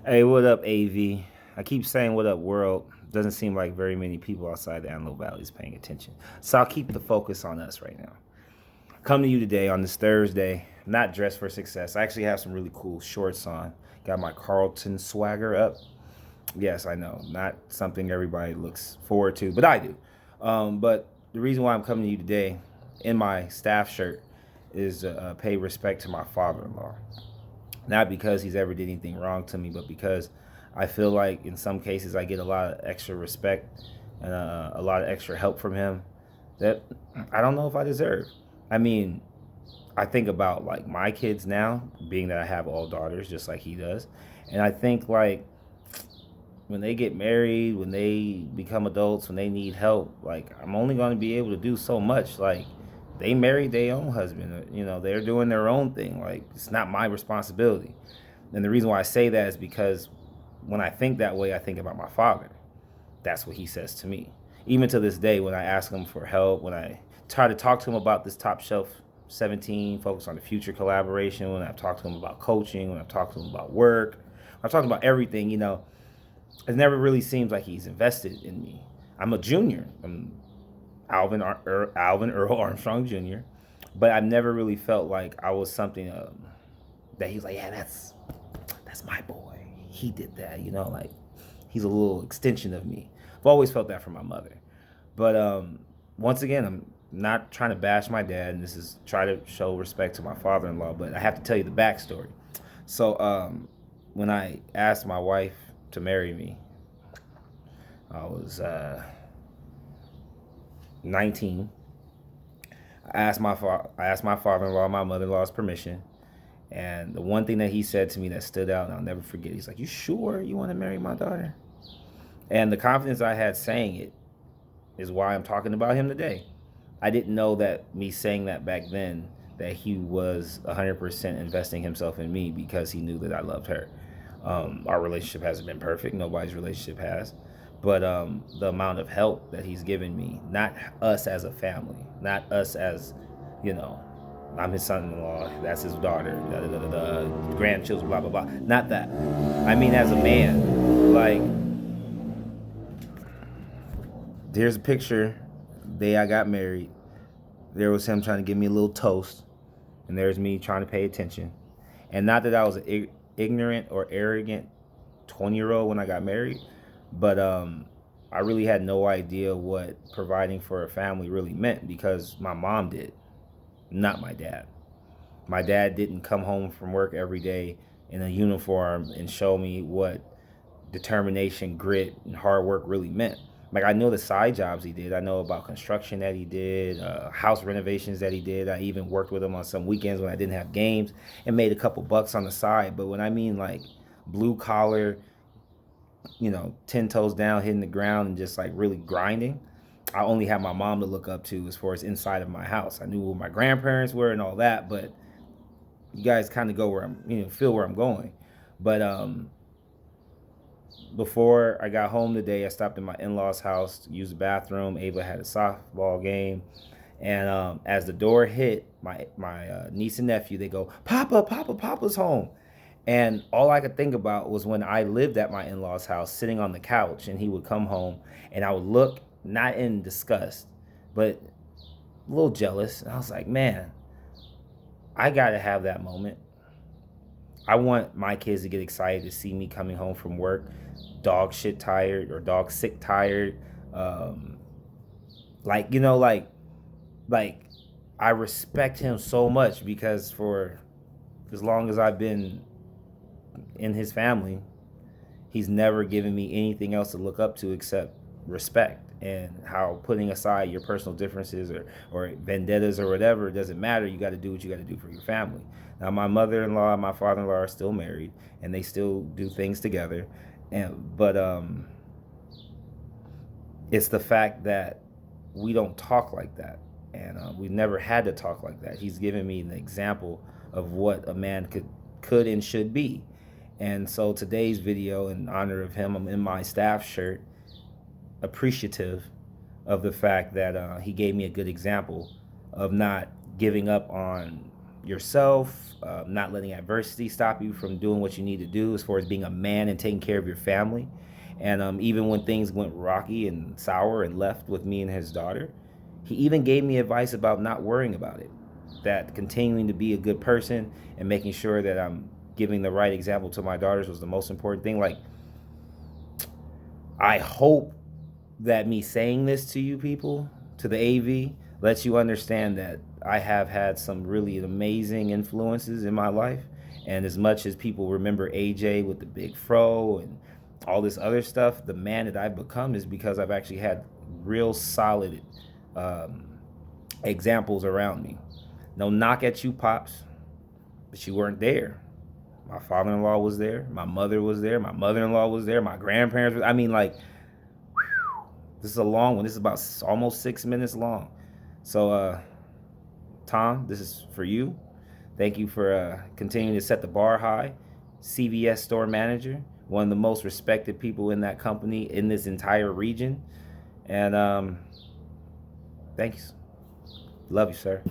Hey, what up, AV? I keep saying what up, world. Doesn't seem like very many people outside the Antelope Valley is paying attention. So I'll keep the focus on us right now. Come to you today on this Thursday, not dressed for success. I actually have some really cool shorts on. Got my Carlton swagger up. Yes, I know, not something everybody looks forward to, but I do. But the reason why I'm coming to you today in my staff shirt is to pay respect to my father-in-law. Not because he's ever did anything wrong to me, but because I feel like in some cases I get a lot of extra respect and a lot of extra help from him that I don't know if I deserve. I mean, I think about like my kids now, being that I have all daughters just like he does, and I think like when they get married, when they become adults, when they need help, like I'm only going to be able to do so much. Like they married their own husband, they're doing their own thing. Like it's not my responsibility. And the reason why I say that is because when I think that way, I think about my father. That's what he says to me. Even to this day, when I ask him for help, when I try to talk to him about this top shelf 17, focus on the future collaboration, when I've talked to him about coaching, when I've talked to him about work, I've talked about everything, it never really seems like he's invested in me. I'm a junior. I'm Alvin Earl Armstrong Jr., but I've never really felt like I was something that he's like, yeah, that's my boy. He did that, like he's a little extension of me. I've always felt that from my mother. But once again, I'm not trying to bash my dad, and this is try to show respect to my father-in-law. But I have to tell you the backstory. So when I asked my wife to marry me, I was 19. I asked my father-in-law, my mother-in-law's permission, and the one thing that he said to me that stood out, and I'll never forget, he's like, "You sure you want to marry my daughter?" And the confidence I had saying it is why I'm talking about him today. I didn't know that me saying that back then, that he was 100% investing himself in me because he knew that I loved her. Our relationship hasn't been perfect. Nobody's relationship has. But the amount of help that he's given me, not us as a family, not us as, you know, I'm his son-in-law, that's his daughter, da, da, da, da, da, grandchildren, blah, blah, blah. Not that. I mean, as a man, like, there's a picture, the day I got married. There was him trying to give me a little toast, and there's me trying to pay attention. And not that I was an ignorant or arrogant 20-year-old when I got married, but I really had no idea what providing for a family really meant because my mom did, not my dad. My dad didn't come home from work every day in a uniform and show me what determination, grit, and hard work really meant. Like I know the side jobs he did. I know about construction that he did, house renovations that he did. I even worked with him on some weekends when I didn't have games and made a couple bucks on the side. But when I mean like blue collar, 10 toes down, hitting the ground and just like really grinding, I only had my mom to look up to as far as inside of my house. I knew where my grandparents were and all that, but you guys kind of go where I'm, feel where I'm going. But before I got home today, I stopped in my in-laws' house to use the bathroom. Ava had a softball game, and as the door hit, my niece and nephew, they go, "Papa, Papa, Papa's home." And all I could think about was when I lived at my in-laws' house, sitting on the couch, and he would come home, and I would look not in disgust, but a little jealous. And I was like, man, I gotta have that moment. I want my kids to get excited to see me coming home from work, dog shit tired or dog sick tired. Um, like like I respect him so much because for as long as I've been in his family, he's never given me anything else to look up to except respect, and how putting aside your personal differences or vendettas or whatever, it doesn't matter. You got to do what you got to do for your family. Now my mother-in-law and my father-in-law are still married and they still do things together, but it's the fact that we don't talk like that, and we've never had to talk like that. He's given me an example of what a man could and should be. And so today's video, in honor of him, I'm in my staff shirt, appreciative of the fact that he gave me a good example of not giving up on yourself, not letting adversity stop you from doing what you need to do as far as being a man and taking care of your family. And even when things went rocky and sour and left with me and his daughter, he even gave me advice about not worrying about it, that continuing to be a good person and making sure that I'm giving the right example to my daughters was the most important thing. Like, I hope that me saying this to you people, to the AV, lets you understand that I have had some really amazing influences in my life. And as much as people remember AJ with the big fro and all this other stuff, the man that I've become is because I've actually had real solid um, examples around me. No knock at you, Pops, but you weren't there. My father-in-law was there. My mother was there. My mother-in-law was there. My grandparents were, I mean, like, this is a long one. This is about almost 6 minutes long. So, Tom, this is for you. Thank you for continuing to set the bar high. CVS store manager, one of the most respected people in that company in this entire region. And thank you. Love you, sir.